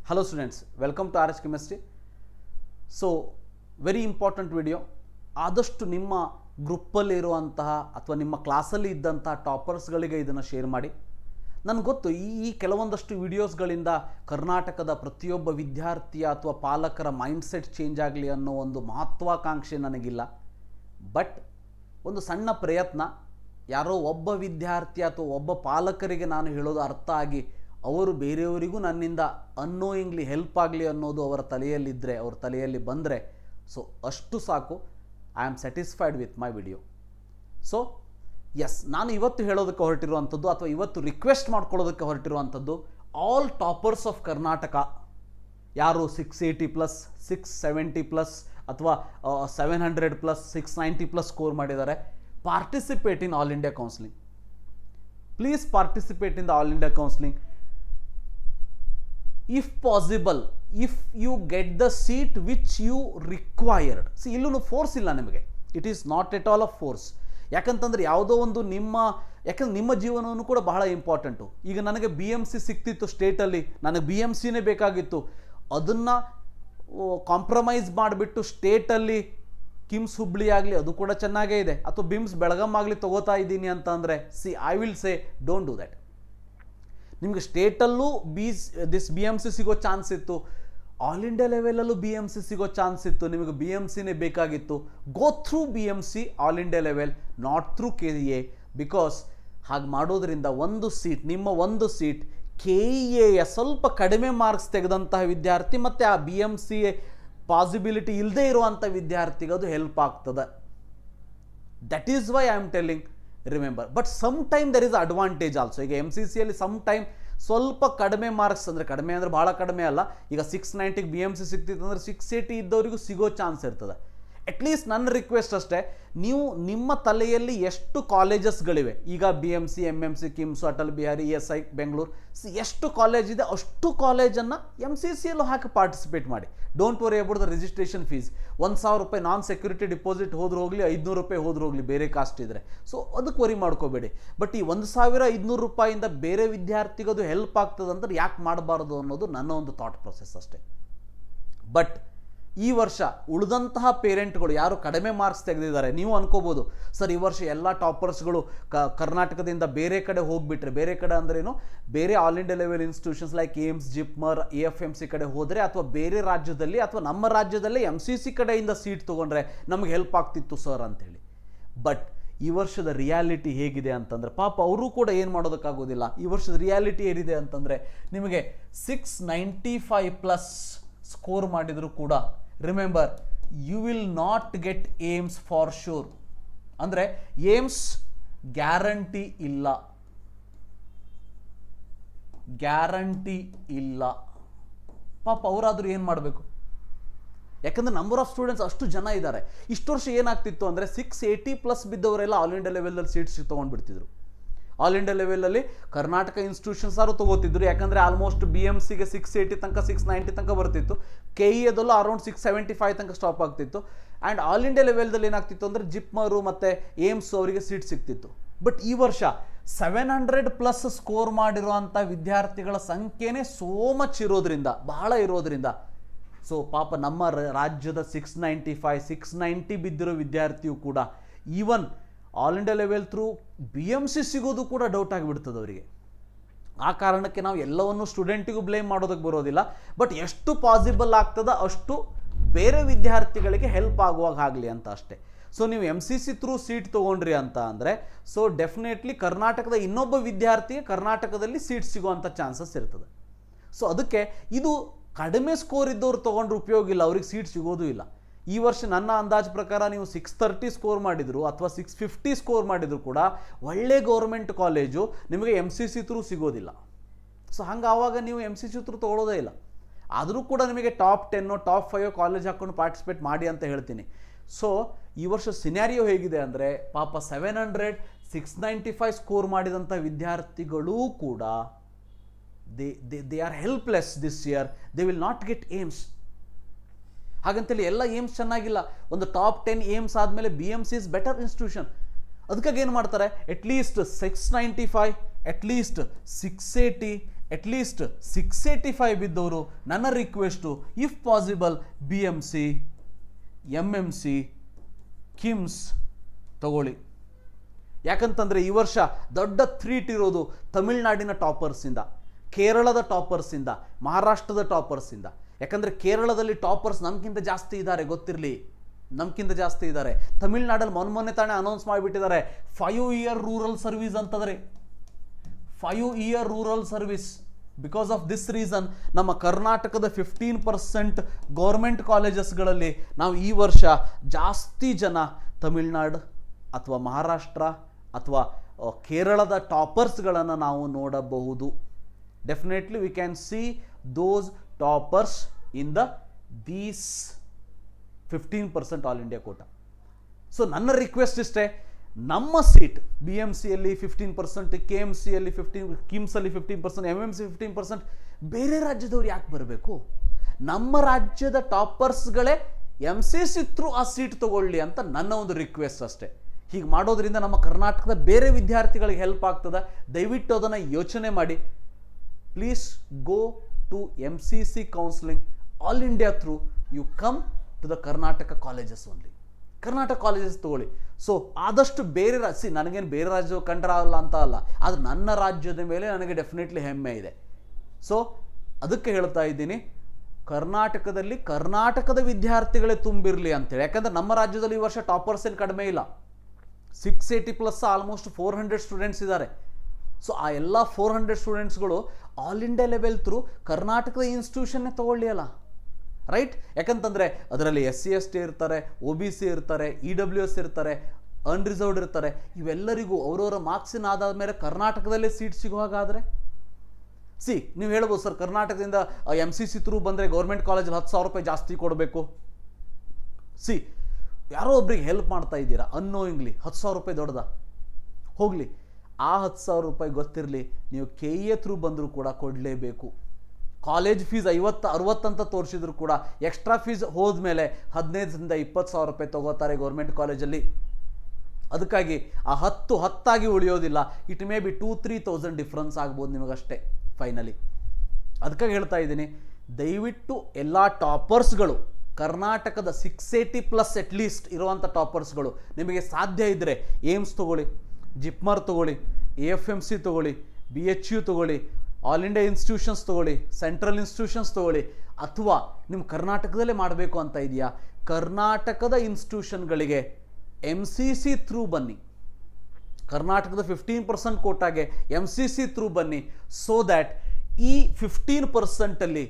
Hello students, welcome to RH Chemistry. So very important video. ಆದಷ್ಟು ನಿಮ್ಮ ಗ್ರೂಪಲ್ಲಿ ಇರುವಂತಹ ಅಥವಾ ನಿಮ್ಮ ಕ್ಲಾಸಲ್ಲಿ ಇದ್ದಂತಹ ಟಾಪರ್ಸ್ಗಳಿಗೆ ಇದನ್ನು ಶೇರ್ ಮಾಡಿ. ನನಗೆ ಗೊತ್ತು ಈ ಕೆಲವೊಂದಷ್ಟು ವಿಡಿಯೋಸ್ಗಳಿಂದ ಕರ್ನಾಟಕದ ಪ್ರತಿಯೊಬ್ಬ ವಿದ್ಯಾರ್ಥಿಯ ಅಥವಾ ಪಾಲಕರ ಮೈಂಡ್ಸೆಟ್ ಚೇಂಜ್ ಆಗಲಿ ಅನ್ನೋ ಒಂದು ಮಹತ್ವಾಕಾಂಕ್ಷೆ ನನಗಿಲ್ಲ. ಬಟ್ ಒಂದು ಸಣ್ಣ ಪ್ರಯತ್ನ, ಯಾರೋ ಒಬ್ಬ ವಿದ್ಯಾರ್ಥಿ ಅಥವಾ ಒಬ್ಬ ಪಾಲಕರಿಗೆ ನಾನು ಹೇಳೋದು ಅರ್ಥ ಆಗಿ ಅವರು ಬೇರೆಯವರಿಗೂ ನನ್ನಿಂದ ಅನ್ನೋಯಿಂಗ್ಲಿ ಹೆಲ್ಪ್ ಆಗಲಿ ಅನ್ನೋದು ಅವರ ತಲೆಯಲ್ಲಿದ್ದರೆ, ಅವ್ರ ತಲೆಯಲ್ಲಿ ಬಂದರೆ, ಸೊ ಅಷ್ಟು ಸಾಕು. I am satisfied with my video. So yes, ನಾನು ಇವತ್ತು ಹೇಳೋದಕ್ಕೆ ಹೊರಟಿರುವಂಥದ್ದು ಅಥವಾ ಇವತ್ತು ರಿಕ್ವೆಸ್ಟ್ ಮಾಡ್ಕೊಳ್ಳೋದಕ್ಕೆ ಹೊರಟಿರುವಂಥದ್ದು, ಆಲ್ ಟಾಪರ್ಸ್ ಆಫ್ ಕರ್ನಾಟಕ, ಯಾರು 680+, 670+ ಅಥವಾ 700+, 690+ ಸ್ಕೋರ್ ಮಾಡಿದ್ದಾರೆ, participate in all India counselling. Please participate in the all India counselling. If possible, if you get the seat which you required. See, ಇಲ್ಲೂ ಫೋರ್ಸ್ ಇಲ್ಲ ನಿಮಗೆ. It is not at all of force. ಯಾಕಂತಂದ್ರೆ ಯಾವುದೋ ಒಂದು ಯಾಕಂದ್ರೆ ನಿಮ್ಮ ಜೀವನವನ್ನು ಕೂಡ ಬಹಳ ಇಂಪಾರ್ಟೆಂಟು. ಈಗ ನನಗೆ BMC ಸಿಕ್ತಿತ್ತು ಸ್ಟೇಟಲ್ಲಿ, ನನಗೆ BMCನೇ ಬೇಕಾಗಿತ್ತು. ಅದನ್ನು ಕಾಂಪ್ರಮೈಸ್ ಮಾಡಿಬಿಟ್ಟು ಸ್ಟೇಟಲ್ಲಿ ಕಿಮ್ಸ್ ಹುಬ್ಳಿ ಆಗಲಿ ಅದು ಕೂಡ ಚೆನ್ನಾಗೇ ಇದೆ, ಅಥವಾ ಬಿಮ್ಸ್ ಬೆಳಗಾಂ ಆಗಲಿ ತೊಗೋತಾ ಇದ್ದೀನಿ ಅಂತ ಅಂದರೆ, I will say don't do that. ನಿಮಗೆ ಸ್ಟೇಟಲ್ಲೂ BMC ಸಿಗೋ ಚಾನ್ಸ್ ಇತ್ತು, ಆಲ್ ಇಂಡಿಯಾ ಲೆವೆಲಲ್ಲೂ BMC ಸಿಗೋ ಚಾನ್ಸ್ ಇತ್ತು. ನಿಮಗೆ BMCನೇ ಬೇಕಾಗಿತ್ತು. Go through BMC all India level, not through KEA. Because ಹಾಗೆ ಮಾಡೋದ್ರಿಂದ ನಿಮ್ಮ ಒಂದು ಸೀಟ್ KEA ಸ್ವಲ್ಪ ಕಡಿಮೆ ಮಾರ್ಕ್ಸ್ ತೆಗೆದಂತಹ ವಿದ್ಯಾರ್ಥಿ ಮತ್ತು ಆ BMC ಪಾಸಿಬಿಲಿಟಿ ಇಲ್ಲದೆ ಇರುವಂಥ ವಿದ್ಯಾರ್ಥಿಗೆ ಅದು ಹೆಲ್ಪ್ ಆಗ್ತದೆ. That is why I am telling, remember. But some time there is advantage also. ಈಗ MCCಯಲ್ಲಿ ಸಮ್ ಟೈಮ್ ಸ್ವಲ್ಪ ಕಡಿಮೆ ಮಾರ್ಕ್ಸ್, ಅಂದರೆ ಕಡಿಮೆ ಅಂದರೆ ಭಾಳ ಕಡಿಮೆ ಅಲ್ಲ, ಈಗ 690ಗೆ BMC ಸಿಗ್ತಿತ್ತು ಅಂದರೆ 680 ಇದ್ದವರಿಗೂ ಸಿಗೋ ಚಾನ್ಸ್ ಇರ್ತದೆ. ಅಟ್ಲೀಸ್ಟ್ ನನ್ನ ರಿಕ್ವೆಸ್ಟ್ ಅಷ್ಟೇ, ನೀವು ನಿಮ್ಮ ತಲೆಯಲ್ಲಿ ಎಷ್ಟು ಕಾಲೇಜಸ್ಗಳಿವೆ, ಈಗ BMC, MMC, KIMS, Atal Bihari, ESI, Bengaluru, ಎಷ್ಟು ಕಾಲೇಜ್ ಇದೆ ಅಷ್ಟು ಕಾಲೇಜನ್ನು MCCಯಲ್ಲೂ ಹಾಕಿ ಪಾರ್ಟಿಸಿಪೇಟ್ ಮಾಡಿ. Don't worry about the registration fees. 1,000 ರೂಪಾಯಿ ನಾನ್ ಸೆಕ್ಯೂರಿಟಿ ಡಿಪಾಸಿಟ್ ಹೋದ್ರೂ ಹೋಗಲಿ, 500 ರೂಪಾಯಿ ಹೋದ್ರೂ ಹೋಗಲಿ, ಬೇರೆ ಕಾಸ್ಟ್ ಇದ್ದರೆ. ಸೊ ಅದಕ್ಕೆ ವರಿ ಮಾಡ್ಕೋಬೇಡಿ. ಬಟ್ ಈ 1,500 ರೂಪಾಯಿಂದ ಬೇರೆ ವಿದ್ಯಾರ್ಥಿಗದು ಹೆಲ್ಪ್ ಆಗ್ತದಂದ್ರೆ ಯಾಕೆ ಮಾಡಬಾರ್ದು ಅನ್ನೋದು ನನ್ನ ಒಂದು ಥಾಟ್ ಪ್ರೊಸೆಸ್ ಅಷ್ಟೇ. ಬಟ್ ಈ ವರ್ಷ ಉಳಿದಂತಹ ಪೇರೆಂಟ್ಗಳು ಯಾರು ಕಡಿಮೆ ಮಾರ್ಕ್ಸ್ ತೆಗೆದಿದ್ದಾರೆ, ನೀವು ಅನ್ಕೋಬೋದು ಸರ್ ಈ ವರ್ಷ ಎಲ್ಲ ಟಾಪರ್ಸ್ಗಳು ಕರ್ನಾಟಕದಿಂದ ಬೇರೆ ಕಡೆ ಹೋಗಿಬಿಟ್ರೆ, ಬೇರೆ ಕಡೆ ಅಂದ್ರೇನು, ಬೇರೆ all India level institutions like AIIMS, JIPMER, AFMC ಕಡೆ ಹೋದರೆ, ಅಥವಾ ಬೇರೆ ರಾಜ್ಯದಲ್ಲಿ ಅಥವಾ ನಮ್ಮ ರಾಜ್ಯದಲ್ಲೇ MCC ಕಡೆಯಿಂದ ಸೀಟ್ ತೊಗೊಂಡ್ರೆ ನಮಗೆ ಹೆಲ್ಪ್ ಆಗ್ತಿತ್ತು ಸರ್ ಅಂತೇಳಿ. ಬಟ್ ಈ ವರ್ಷದ ರಿಯಾಲಿಟಿ ಹೇಗಿದೆ ಅಂತಂದರೆ, ಪಾಪ ಅವರು ಕೂಡ ಏನು ಮಾಡೋದಕ್ಕಾಗೋದಿಲ್ಲ. ಈ ವರ್ಷದ ರಿಯಾಲಿಟಿ ಏನಿದೆ ಅಂತಂದರೆ, ನಿಮಗೆ 695+ ಸ್ಕೋರ್ ಮಾಡಿದರೂ ಕೂಡ, remember, you will not get AIIMS for sure. ಅಂದರೆ ಏಮ್ಸ್ ಗ್ಯಾರಂಟಿ ಇಲ್ಲ, ಗ್ಯಾರಂಟಿ ಇಲ್ಲ. ಪಾಪ ಅವರಾದರೂ ಏನು ಮಾಡಬೇಕು? ಯಾಕಂದರೆ ನಂಬರ್ ಆಫ್ ಸ್ಟೂಡೆಂಟ್ಸ್ ಅಷ್ಟು ಜನ ಇದ್ದಾರೆ. ಇಷ್ಟು ವರ್ಷ ಏನಾಗ್ತಿತ್ತು ಅಂದರೆ 680+ ಬಿದ್ದವರೆಲ್ಲ ಆಲ್ ಇಂಡಿಯಾ ಲೆವೆಲಲ್ಲಿ ಸೀಟ್ಸ್ ತೊಗೊಂಡ್ಬಿಡ್ತಿದ್ರು. ಆಲ್ ಇಂಡಿಯಾ ಲೆವೆಲಲ್ಲಿ ಕರ್ನಾಟಕ ಇನ್ಸ್ಟಿಟ್ಯೂಷನ್ಸ್ ಆರು ತೊಗೋತಿದ್ರು. ಯಾಕಂದರೆ ಆಲ್ಮೋಸ್ಟ್ BMCಗೆ 680 ತನಕ 690 ತನಕ ಬರ್ತಿತ್ತು, KEAದಲ್ಲೂ ಅರೌಂಡ್ 675 ತನಕ ಸ್ಟಾಪ್ ಆಗ್ತಿತ್ತು. ಆ್ಯಂಡ್ ಆಲ್ ಇಂಡಿಯಾ ಲೆವೆಲ್ದಲ್ಲಿ ಏನಾಗ್ತಿತ್ತು ಅಂದರೆ ಜಿಪ್ಮರು ಮತ್ತು ಏಮ್ಸ್ ಅವರಿಗೆ ಸೀಟ್ ಸಿಗ್ತಿತ್ತು. ಬಟ್ ಈ ವರ್ಷ 700+ ಸ್ಕೋರ್ ಮಾಡಿರುವಂಥ ವಿದ್ಯಾರ್ಥಿಗಳ ಸಂಖ್ಯೆನೇ ಸೋ ಮಚ್ ಇರೋದ್ರಿಂದ, ಬಹಳ ಇರೋದ್ರಿಂದ, ಸೊ ಪಾಪ ನಮ್ಮ ರಾಜ್ಯದ 695, 690 ಬಿದ್ದಿರೋ ವಿದ್ಯಾರ್ಥಿಯು ಕೂಡ even all India level through BMC ಸಿಗೋದು ಕೂಡ ಡೌಟ್ ಆಗಿಬಿಡ್ತದೆ ಅವರಿಗೆ. ಆ ಕಾರಣಕ್ಕೆ ನಾವು ಎಲ್ಲವನ್ನೂ ಸ್ಟೂಡೆಂಟಿಗೂ ಬ್ಲೇಮ್ ಮಾಡೋದಕ್ಕೆ ಬರೋದಿಲ್ಲ. ಬಟ್ ಎಷ್ಟು ಪಾಸಿಬಲ್ ಆಗ್ತದೆ ಅಷ್ಟು ಬೇರೆ ವಿದ್ಯಾರ್ಥಿಗಳಿಗೆ ಹೆಲ್ಪ್ ಆಗುವಾಗ ಆಗಲಿ ಅಂತ ಅಷ್ಟೇ. ಸೊ ನೀವು MCC ಥ್ರೂ ಸೀಟ್ ತೊಗೊಂಡ್ರಿ ಅಂತ ಅಂದರೆ, ಸೊ ಡೆಫಿನೆಟ್ಲಿ ಕರ್ನಾಟಕದ ಇನ್ನೊಬ್ಬ ವಿದ್ಯಾರ್ಥಿಗೆ ಕರ್ನಾಟಕದಲ್ಲಿ ಸೀಟ್ ಸಿಗುವಂಥ ಚಾನ್ಸಸ್ ಇರ್ತದೆ. ಸೊ ಅದಕ್ಕೆ ಇದು ಕಡಿಮೆ ಸ್ಕೋರ್ ಇದ್ದವ್ರು ತೊಗೊಂಡ್ರೆ ಉಪಯೋಗ ಇಲ್ಲ, ಅವ್ರಿಗೆ ಸೀಟ್ ಸಿಗೋದು ಇಲ್ಲ. ಈ ವರ್ಷ ನನ್ನ ಅಂದಾಜು ಪ್ರಕಾರ ನೀವು 630 ಸ್ಕೋರ್ ಮಾಡಿದ್ರು ಅಥವಾ 650 ಸ್ಕೋರ್ ಮಾಡಿದ್ರು ಕೂಡ ಒಳ್ಳೆ ಗೌರ್ಮೆಂಟ್ ಕಾಲೇಜು ನಿಮಗೆ MCC ಥ್ರೂ ಸಿಗೋದಿಲ್ಲ. ಸೊ ಹಂಗೆ ಆವಾಗ ನೀವು MCC ಥ್ರೂ ತೊಗೊಳ್ಳೋದೇ ಇಲ್ಲ. ಆದರೂ ಕೂಡ ನಿಮಗೆ ಟಾಪ್ 10 ಟಾಪ್ 5 ಕಾಲೇಜ್ ಹಾಕ್ಕೊಂಡು ಪಾರ್ಟಿಸಿಪೇಟ್ ಮಾಡಿ ಅಂತ ಹೇಳ್ತೀನಿ. ಸೊ ಈ ವರ್ಷ ಸಿನಾರಿಯೋ ಹೇಗಿದೆ ಅಂದರೆ, ಪಾಪ 700, 695 ಸ್ಕೋರ್ ಮಾಡಿದಂಥ ವಿದ್ಯಾರ್ಥಿಗಳೂ ಕೂಡ they are helpless this year. They will not get AIIMS. ಹಾಗಂತೇಳಿ ಎಲ್ಲ ಏಮ್ಸ್ ಚೆನ್ನಾಗಿಲ್ಲ. ಒಂದು ಟಾಪ್ 10 ಏಮ್ಸ್ ಆದಮೇಲೆ BMC ಇಸ್ ಬೆಟರ್ ಇನ್ಸ್ಟಿಟ್ಯೂಷನ್. ಅದಕ್ಕಾಗಿ ಏನು ಮಾಡ್ತಾರೆ, ಅಟ್ಲೀಸ್ಟ್ 695, ಅಟ್ಲೀಸ್ಟ್ 680, ಅಟ್ಲೀಸ್ಟ್ 685 ಬಿದ್ದವರು ನನ್ನ request if possible BMC MMC KIMS ತಗೊಳ್ಳಿ. ಯಾಕಂತಂದರೆ ಈ ವರ್ಷ ದೊಡ್ಡ ಥ್ರೀಟ್ ಇರೋದು ತಮಿಳ್ನಾಡಿನ ಟಾಪರ್ಸಿಂದ, ಕೇರಳದ ಟಾಪರ್ಸಿಂದ, ಮಹಾರಾಷ್ಟ್ರದ ಟಾಪರ್ಸಿಂದ. ಯಾಕಂದರೆ ಕೇರಳದಲ್ಲಿ ಟಾಪರ್ಸ್ ನಮ್ಗಿಂತ ಜಾಸ್ತಿ ಇದ್ದಾರೆ, ಗೊತ್ತಿರಲಿ, ನಮ್ಗಿಂತ ಜಾಸ್ತಿ ಇದ್ದಾರೆ. ತಮಿಳ್ನಾಡಲ್ಲಿ ಮೊನ್ನೆ ತಾನೇ ಅನೌನ್ಸ್ ಮಾಡಿಬಿಟ್ಟಿದ್ದಾರೆ 5 year ರೂರಲ್ ಸರ್ವಿಸ್ ಅಂತಂದರೆ 5 year rural service. Because of this reason ನಮ್ಮ ಕರ್ನಾಟಕದ 15% ಗೌರ್ಮೆಂಟ್ ಕಾಲೇಜಸ್ಗಳಲ್ಲಿ ನಾವು ಈ ವರ್ಷ ಜಾಸ್ತಿ ಜನ ತಮಿಳ್ನಾಡು ಅಥವಾ ಮಹಾರಾಷ್ಟ್ರ ಅಥವಾ ಕೇರಳದ ಟಾಪರ್ಸ್ಗಳನ್ನು ನಾವು ನೋಡಬಹುದು. Definitely we can see those toppers in these 15% all India quota. So ನನ್ನ ರಿಕ್ವೆಸ್ಟ್ ಇಷ್ಟೇ, ನಮ್ಮ ಸೀಟ್ BMCಯಲ್ಲಿ 15%, KMCಯಲ್ಲಿ 15%, ಕಿಮ್ಸಲ್ಲಿ 15%, MMC 15%, ಬೇರೆ ರಾಜ್ಯದವ್ರು ಯಾಕೆ ಬರಬೇಕು? ನಮ್ಮ ರಾಜ್ಯದ ಟಾಪರ್ಸ್ಗಳೇ MCC ಥ್ರೂ ಆ ಸೀಟ್ ತಗೊಳ್ಳಿ ಅಂತ ನನ್ನ ಒಂದು ರಿಕ್ವೆಸ್ಟ್ ಅಷ್ಟೇ. ಹೀಗೆ ಮಾಡೋದ್ರಿಂದ ನಮ್ಮ ಕರ್ನಾಟಕದ ಬೇರೆ ವಿದ್ಯಾರ್ಥಿಗಳಿಗೆ ಹೆಲ್ಪ್ ಆಗ್ತದೆ. ದಯವಿಟ್ಟು ಅದನ್ನು ಯೋಚನೆ ಮಾಡಿ. Please go to MCC counselling all India through. You come to the Karnataka colleges only. Karnataka colleges ತಗೊಳ್ಳಿ. ಸೊ ಆದಷ್ಟು ಬೇರೆ ನನಗೇನು ಬೇರೆ ರಾಜ್ಯ ಕಂಡ್ರೆ ಅಲ್ಲ ಅಂತ ಅಲ್ಲ, ಆದರೆ ನನ್ನ ರಾಜ್ಯದ ಮೇಲೆ ನನಗೆ ಡೆಫಿನೆಟ್ಲಿ ಹೆಮ್ಮೆ ಇದೆ. ಸೊ ಅದಕ್ಕೆ ಹೇಳ್ತಾ ಇದ್ದೀನಿ, ಕರ್ನಾಟಕದಲ್ಲಿ ಕರ್ನಾಟಕದ ವಿದ್ಯಾರ್ಥಿಗಳೇ ತುಂಬಿರಲಿ ಅಂತೇಳಿ. ಯಾಕಂದರೆ ನಮ್ಮ ರಾಜ್ಯದಲ್ಲಿ ಈ ವರ್ಷ ಟಾಪರ್ಸ್ ಏನು ಕಡಿಮೆ ಇಲ್ಲ, 680+ ಆಲ್ಮೋಸ್ಟ್ 400 ಸ್ಟೂಡೆಂಟ್ಸ್ ಇದ್ದಾರೆ. ಸೊ ಆ ಎಲ್ಲ 400 ಸ್ಟೂಡೆಂಟ್ಸ್ಗಳು ಆಲ್ ಇಂಡಿಯಾ ಲೆವೆಲ್ ಥ್ರೂ ಕರ್ನಾಟಕದ ಇನ್ಸ್ಟಿಟ್ಯೂಷನ್ನೇ ತಗೊಳ್ಳಿ ಅಲ್ಲ, ರೈಟ್? ಯಾಕಂತಂದರೆ ಅದರಲ್ಲಿ SC ST ಇರ್ತಾರೆ, OBC ಇರ್ತಾರೆ, EWS ಇರ್ತಾರೆ, ಅನ್ರಿಸರ್ವ್ಡ್ ಇರ್ತಾರೆ. ಇವೆಲ್ಲರಿಗೂ ಅವರವರ ಮಾರ್ಕ್ಸಿನ ಆಧಾರದ ಮೇಲೆ ಕರ್ನಾಟಕದಲ್ಲೇ ಸೀಟ್ ಸಿಗೋ ಹಾಗಾದರೆ ನೀವು ಹೇಳ್ಬೋದು, ಸರ್ ಕರ್ನಾಟಕದಿಂದ MCC ಥ್ರೂ ಬಂದರೆ ಗೌರ್ಮೆಂಟ್ ಕಾಲೇಜಲ್ಲಿ 10,000 ರೂಪಾಯಿ ಜಾಸ್ತಿ ಕೊಡಬೇಕು. ಯಾರೋ ಒಬ್ರಿಗೆ ಹೆಲ್ಪ್ ಮಾಡ್ತಾ ಇದ್ದೀರಾ ಅನ್ನೋಯಿಂಗ್ಲಿ. 10,000 ರೂಪಾಯಿ ದೊಡ್ಡದ? ಹೋಗಲಿ, ಆ 10,000 ರೂಪಾಯಿ ಗೊತ್ತಿರಲಿ, ನೀವು KEA ಥ್ರೂ ಬಂದರೂ ಕೂಡ ಕೊಡಲೇಬೇಕು. ಕಾಲೇಜ್ ಫೀಸ್ 50-60 ಅಂತ ತೋರಿಸಿದ್ರು ಕೂಡ ಎಕ್ಸ್ಟ್ರಾ ಫೀಸ್ ಹೋದ್ಮೇಲೆ 15,000 - 20,000 ರೂಪಾಯಿ ತಗೋತಾರೆ ಗೌರ್ಮೆಂಟ್ ಕಾಲೇಜಲ್ಲಿ. ಅದಕ್ಕಾಗಿ ಆ 10 ಉಳಿಯೋದಿಲ್ಲ. ಇಟ್ ಮೇ ಬಿ 2-3,000 ಡಿಫ್ರೆನ್ಸ್ ಆಗ್ಬೋದು ನಿಮಗಷ್ಟೇ ಫೈನಲಿ. ಅದಕ್ಕಾಗಿ ಹೇಳ್ತಾ ಇದ್ದೀನಿ, ದಯವಿಟ್ಟು ಎಲ್ಲ ಟಾಪರ್ಸ್ಗಳು ಕರ್ನಾಟಕದ 680+ ಅಟ್ಲೀಸ್ಟ್ ಇರುವಂಥ ಟಾಪರ್ಸ್ಗಳು ನಿಮಗೆ ಸಾಧ್ಯ ಇದ್ದರೆ ಏಮ್ಸ್ ತೊಗೊಳ್ಳಿ, ಜಿಪ್ಮರ್ ತೊಗೊಳ್ಳಿ, AFMC ತೊಗೊಳ್ಳಿ, BHU ತೊಗೊಳ್ಳಿ, ಆಲ್ ಇಂಡಿಯಾ ಇನ್ಸ್ಟಿಟ್ಯೂಷನ್ಸ್ ತೊಗೊಳ್ಳಿ, ಸೆಂಟ್ರಲ್ ಇನ್ಸ್ಟಿಟ್ಯೂಷನ್ಸ್ ತೊಗೊಳ್ಳಿ. ಅಥವಾ ನಿಮ್ಮ ಕರ್ನಾಟಕದಲ್ಲೇ ಮಾಡಬೇಕು ಅಂತ ಇದೆಯಾ, ಕರ್ನಾಟಕದ ಇನ್ಸ್ಟಿಟ್ಯೂಷನ್ಗಳಿಗೆ MCC ಥ್ರೂ ಬನ್ನಿ. ಕರ್ನಾಟಕದ 15% ಕೋಟಾಗೆ MCC ಥ್ರೂ ಬನ್ನಿ. ಸೋ ದ್ಯಾಟ್ ಈ 15%ಅಲ್ಲಿ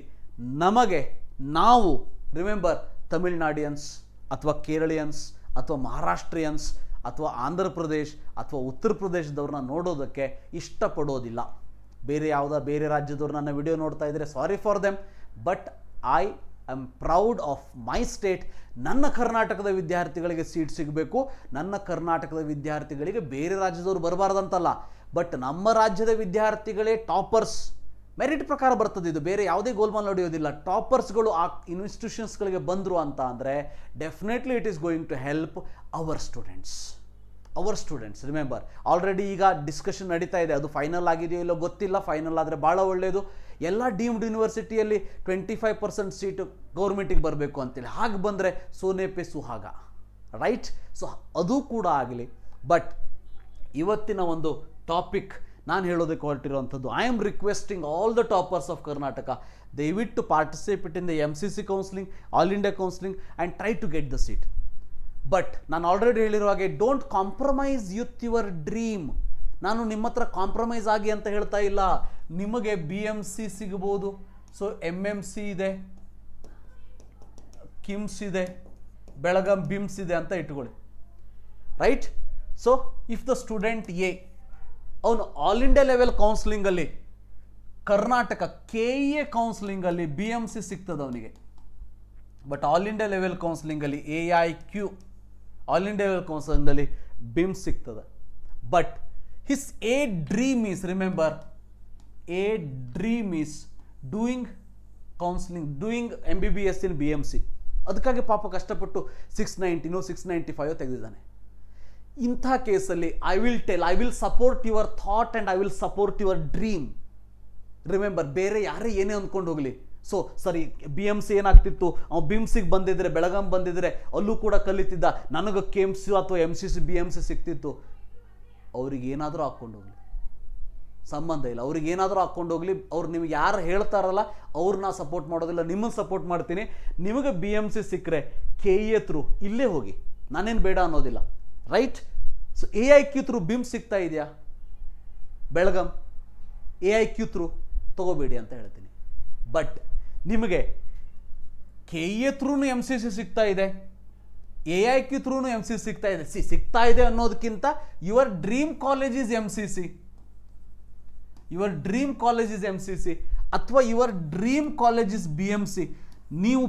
ನಾವು ರಿಮೆಂಬರ್ ತಮಿಳ್ನಾಡಿಯನ್ಸ್ ಅಥವಾ ಕೇರಳಿಯನ್ಸ್ ಅಥವಾ ಮಹಾರಾಷ್ಟ್ರಿಯನ್ಸ್ ಅಥವಾ ಆಂಧ್ರ ಪ್ರದೇಶ್ ಅಥವಾ ಉತ್ತರ ಪ್ರದೇಶದವ್ರನ್ನ ನೋಡೋದಕ್ಕೆ ಇಷ್ಟಪಡೋದಿಲ್ಲ. ಬೇರೆ ರಾಜ್ಯದವ್ರು ನನ್ನ ವಿಡಿಯೋ ನೋಡ್ತಾ ಇದ್ದರೆ sorry for them, but I am proud of my state. ನನ್ನ ಕರ್ನಾಟಕದ ವಿದ್ಯಾರ್ಥಿಗಳಿಗೆ ಸೀಟ್ ಸಿಗಬೇಕು. ನನ್ನ ಕರ್ನಾಟಕದ ವಿದ್ಯಾರ್ಥಿಗಳಿಗೆ ಬೇರೆ ರಾಜ್ಯದವರು ಬರಬಾರ್ದಂತಲ್ಲ, ಬಟ್ ನಮ್ಮ ರಾಜ್ಯದ ವಿದ್ಯಾರ್ಥಿಗಳೇ ಟಾಪರ್ಸ್. ಮೆರಿಟ್ ಪ್ರಕಾರ ಬರ್ತದೆ, ಇದು ಬೇರೆ ಯಾವುದೇ ಗೋಲ್ಮಾಲ್ ನಡೆಯೋದಿಲ್ಲ. ಟಾಪರ್ಸ್ಗಳು ಆ ಇನ್ಸ್ಟಿಟ್ಯೂಷನ್ಸ್ಗಳಿಗೆ ಬಂದರು ಅಂತ ಅಂದರೆ definitely it is going to help our students. Remember, already ಈಗ ಡಿಸ್ಕಷನ್ ನಡೀತಾ ಇದೆ, ಅದು ಫೈನಲ್ ಆಗಿದೆಯೋ ಇಲ್ಲೋ ಗೊತ್ತಿಲ್ಲ. ಫೈನಲ್ ಆದರೆ ಭಾಳ ಒಳ್ಳೆಯದು. ಎಲ್ಲ ಡೀಮ್ಡ್ ಯೂನಿವರ್ಸಿಟಿಯಲ್ಲಿ 25% ಸೀಟು ಗೌರ್ಮೆಂಟಿಗೆ ಬರಬೇಕು ಅಂತೇಳಿ. ಹಾಗೆ ಬಂದರೆ ಸೋನೆ ಪೆ ಸುಹಾಗ, ರೈಟ್? ಸೊ ಅದು ಕೂಡ ಆಗಲಿ. ಬಟ್ ಇವತ್ತಿನ ಒಂದು ಟಾಪಿಕ್ ನಾನು ಹೇಳೋದಕ್ಕೆ ಹೊರಟಿರುವಂಥದ್ದು, I am requesting all the toppers of Karnataka, ದಯವಿಟ್ಟು participate in the MCC counselling, all India counselling and try to get the seat. But ನಾನು ಆಲ್ರೆಡಿ ಹೇಳಿರೋ ಹಾಗೆ, don't compromise with your dream. ನಾನು ನಿಮ್ಮ ಹತ್ರ ಕಾಂಪ್ರಮೈಸ್ ಆಗಿ ಅಂತ ಹೇಳ್ತಾ ಇಲ್ಲ. ನಿಮಗೆ BMC ಸಿಗಬಹುದು, ಸೊ MMC ಇದೆ, ಕಿಮ್ಸ್ ಇದೆ, ಬೆಳಗಾಂ ಬಿಮ್ಸ್ ಇದೆ ಅಂತ ಇಟ್ಕೊಳ್ಳಿ, right? So if the student ಅವನು ಆಲ್ ಇಂಡಿಯಾ ಲೆವೆಲ್ ಕೌನ್ಸಿಲಿಂಗಲ್ಲಿ ಕರ್ನಾಟಕ KEA ಕೌನ್ಸಿಲಿಂಗಲ್ಲಿ BMC ಸಿಗ್ತದೆ ಅವನಿಗೆ, ಬಟ್ ಆಲ್ ಇಂಡಿಯಾ ಲೆವೆಲ್ ಕೌನ್ಸಿಲಿಂಗಲ್ಲಿ AIQ, ಆಲ್ ಇಂಡಿಯಾ ಲೆವೆಲ್ ಕೌನ್ಸಿಲಿಂಗಲ್ಲಿ ಬಿಮ್ಸ್ ಸಿಗ್ತದೆ. But his dream is, remember, dream is doing counselling, doing MBBS in BMC. ಅದಕ್ಕಾಗಿ ಪಾಪ ಕಷ್ಟಪಟ್ಟು 690 695 ತೆಗೆದಿದ್ದಾನೆ. ಇಂಥ ಕೇಸಲ್ಲಿ I will support your thought and I will support your dream. Remember, ಬೇರೆ ಯಾರೇ ಏನೇ ಅಂದ್ಕೊಂಡು ಹೋಗಲಿ. ಸೊ ಸರಿ, ಬಿ ಎಮ್ ಸಿ ಏನಾಗ್ತಿತ್ತು, ಅವ್ನು ಬಿಮ್ಸಿಗೆ ಬಂದಿದ್ರೆ, ಬೆಳಗಾಂ ಬಂದಿದ್ರೆ ಅಲ್ಲೂ ಕೂಡ ಕಲಿತಿದ್ದ, ನನಗೆ ಕೆ ಎಮ್ ಸಿ ಅಥವಾ M C C B M C ಸಿಕ್ತಿತ್ತು. ಅವ್ರಿಗೆ ಏನಾದರೂ ಹಾಕ್ಕೊಂಡು ಹೋಗಲಿ, ಸಂಬಂಧ ಇಲ್ಲ. ಅವ್ರಿಗೆ ಏನಾದರೂ ಹಾಕ್ಕೊಂಡು ಹೋಗಲಿ. ಅವ್ರು ನಿಮ್ಗೆ ಯಾರು ಹೇಳ್ತಾರಲ್ಲ ಅವ್ರನ್ನ ಸಪೋರ್ಟ್ ಮಾಡೋದಿಲ್ಲ, ನಿಮ್ಮನ್ನು ಸಪೋರ್ಟ್ ಮಾಡ್ತೀನಿ. ನಿಮಗೆ ಬಿ ಎಮ್ ಸಿ ಸಿಕ್ಕರೆ ಕೆ ಇ ಎ ಥ್ರೂ ಇಲ್ಲೇ ಹೋಗಿ, ನಾನೇನು ಬೇಡ ಅನ್ನೋದಿಲ್ಲ, right? So A I Q through BIMS ಸಿಗ್ತಾ ಇದೆಯಾ Belgaum, A I Q through ತಗೋಬೇಡಿ ಅಂತ ಹೇಳ್ತೀನಿ. ಬಟ್ ನಿಮಗೆ ಕೆ ಇ ಎ ಥ್ರೂನು ಎಮ್ ಸಿ ಸಿ ಸಿಗ್ತಾ ಇದೆ, ಎ ಐ ಕ್ಯೂ ಥ್ರೂನು ಎಮ್ ಸಿ ಸಿಗ್ತಾ ಇದೆ. ಸಿಗ್ತಾ ಇದೆ ಅನ್ನೋದಕ್ಕಿಂತ your dream college is M C C, your dream college is M C C, ಅಥವಾ your dream college is B M C. ನೀವು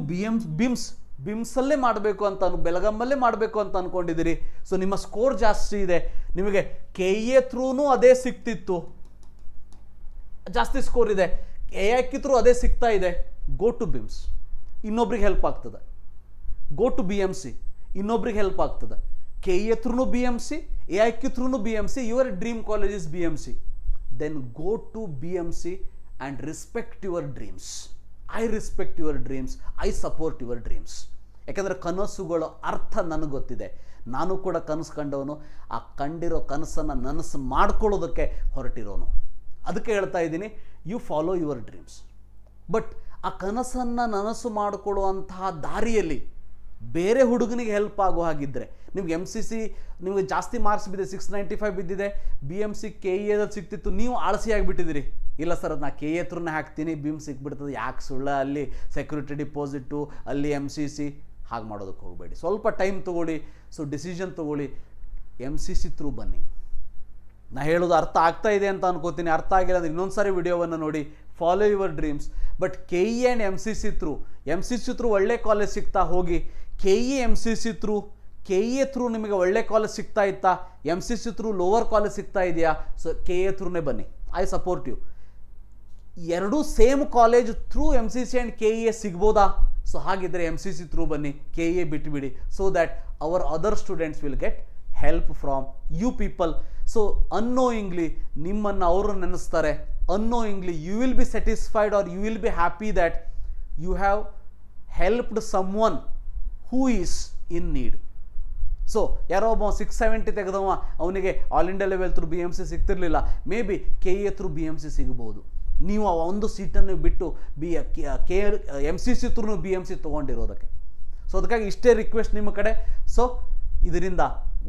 ಬಿಮ್ಸಲ್ಲೇ ಮಾಡಬೇಕು ಅಂತ, ಬೆಳಗಾಮಲ್ಲೇ ಮಾಡಬೇಕು ಅಂತ ಅಂದ್ಕೊಂಡಿದ್ದೀರಿ. ಸೊ ನಿಮ್ಮ ಸ್ಕೋರ್ ಜಾಸ್ತಿ ಇದೆ, ನಿಮಗೆ ಕೆ ಇ ಎ ಥ್ರೂನು ಅದೇ ಸಿಗ್ತಿತ್ತು, ಜಾಸ್ತಿ ಸ್ಕೋರ್ ಇದೆ, ಎ ಐ ಕ್ಯೂ ಥ್ರೂ ಅದೇ ಸಿಗ್ತಾ ಇದೆ, ಗೋ ಟು ಬಿಮ್ಸ್, ಇನ್ನೊಬ್ರಿಗೆ ಹೆಲ್ಪ್ ಆಗ್ತದೆ. Go to B M C, ಇನ್ನೊಬ್ರಿಗೆ ಹೆಲ್ಪ್ ಆಗ್ತದೆ. ಕೆ ಇ ಎ ಥ್ರೂನು B M C, A I Q ಥ್ರೂನು B M C, your dream college is B M C. Then go to B M C and respect your dreams. I respect your dreams, I support your dreams. ಯಾಕಂದರೆ ಕನಸುಗಳ ಅರ್ಥ ನನಗೆ ಗೊತ್ತಿದೆ. ನಾನು ಕೂಡ ಕನಸು ಕಂಡವನು, ಆ ಕಂಡಿರೋ ಕನಸನ್ನು ನನಸು ಮಾಡ್ಕೊಳ್ಳೋದಕ್ಕೆ ಹೊರಟಿರೋನು. ಅದಕ್ಕೆ ಹೇಳ್ತಾ ಇದ್ದೀನಿ, you follow your dreams. But ಆ ಕನಸನ್ನು ನನಸು ಮಾಡಿಕೊಳ್ಳುವಂತಹ ದಾರಿಯಲ್ಲಿ ಬೇರೆ ಹುಡುಗನಿಗೆ ಹೆಲ್ಪ್ ಆಗೋ ಹಾಗಿದ್ದರೆ, ನಿಮ್ಗೆ ಎಮ್ ಸಿ ಸಿ ನಿಮಗೆ ಜಾಸ್ತಿ ಮಾರ್ಕ್ಸ್ ಬಿದ್ದಿದೆ, 695 ಬಿದ್ದಿದೆ, B M C K E ಎದಲ್ಲಿ ಸಿಕ್ತಿತ್ತು, ನೀವು ಆಳಸಿಯಾಗಿಬಿಟ್ಟಿದ್ದೀರಿ. ಇಲ್ಲ ಸರ್, ಅದು ನಾ ಕೆ ಎ ಥ್ರೂನೇ ಹಾಕ್ತೀನಿ, ಬಿಮ್ ಸಿಕ್ಬಿಡ್ತದೆ, ಯಾಕೆ ಸುಳ್ಳ, ಅಲ್ಲಿ ಸೆಕ್ಯೂರಿಟಿ ಡಿಪಾಸಿಟು, ಅಲ್ಲಿ ಎಮ್ ಸಿ ಸಿ, ಹಾಗೆ ಮಾಡೋದಕ್ಕೆ ಹೋಗಬೇಡಿ. ಸ್ವಲ್ಪ ಟೈಮ್ ತೊಗೊಳ್ಳಿ. ಸೊ ಡಿಸಿಷನ್ ತೊಗೊಳ್ಳಿ, ಎಮ್ ಸಿ ಸಿ ಥ್ರೂ ಬನ್ನಿ. ನಾ ಹೇಳೋದು ಅರ್ಥ ಆಗ್ತಾ ಇದೆ ಅಂತ ಅನ್ಕೋತೀನಿ. ಅರ್ಥ ಆಗಿಲ್ಲ ಅಂದರೆ ಇನ್ನೊಂದು ಸಾರಿ ವಿಡಿಯೋವನ್ನು ನೋಡಿ. Follow your dreams. But K E and M C C through ಒಳ್ಳೆ ಕಾಲೇಜ್ ಸಿಗ್ತಾ ಹೋಗಿ. K E M C C through, K E A through ನಿಮಗೆ ಒಳ್ಳೆ ಕಾಲೇಜ್ ಸಿಗ್ತಾ ಇತ್ತಾ, M C C through lower college ಸಿಗ್ತಾ ಇದೆಯಾ, ಸೊ ಕೆ ಎ ಥ್ರೂನೇ ಬನ್ನಿ, ಐ ಸಪೋರ್ಟ್ ಯು. ಎರಡೂ same college through M C C and K E A ಸಿಗ್ಬೋದಾ? So ಹಾಗಿದ್ದರೆ ಎಮ್ ಸಿ ಸಿ ಥ್ರೂ ಬನ್ನಿ, ಕೆ ಇ ಎ ಬಿಟ್ಟುಬಿಡಿ. So that our other students will get help from you people. So annoyingly ನಿಮ್ಮನ್ನು ಅವರು ನೆನೆಸ್ತಾರೆ. Annoyingly you will be satisfied or you will be happy that you have helped someone who is in need. So ಯಾರೋ ಒಬ್ಬ 670 ತೆಗೆದವ, ಅವನಿಗೆ all India level through B M C ಸಿಗ್ತಿರ್ಲಿಲ್ಲ, maybe K E A through B M C ಸಿಗ್ಬೋದು. ನೀವು ಆ ಒಂದು ಸೀಟನ್ನು ಬಿಟ್ಟು M C C through B M C ತೊಗೊಂಡಿರೋದಕ್ಕೆ. ಸೊ ಅದಕ್ಕಾಗಿ ಇಷ್ಟೇ ರಿಕ್ವೆಸ್ಟ್ ನಿಮ್ಮ ಕಡೆ. ಸೊ ಇದರಿಂದ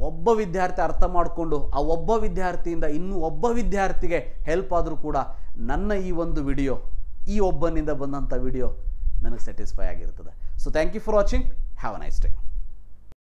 ಒಬ್ಬ ವಿದ್ಯಾರ್ಥಿ ಅರ್ಥ ಮಾಡಿಕೊಂಡು ಆ ಒಬ್ಬ ವಿದ್ಯಾರ್ಥಿಯಿಂದ ಇನ್ನೂ ಒಬ್ಬ ವಿದ್ಯಾರ್ಥಿಗೆ ಹೆಲ್ಪ್ ಆದರೂ ಕೂಡ ನನ್ನ ಈ ಒಂದು ವಿಡಿಯೋ, ಈ ಒಬ್ಬನಿಂದ ಬಂದಂಥ ವಿಡಿಯೋ ನನಗೆ ಸ್ಯಾಟಿಸ್ಫೈ ಆಗಿರ್ತದೆ. So thank you for watching. Have a nice day.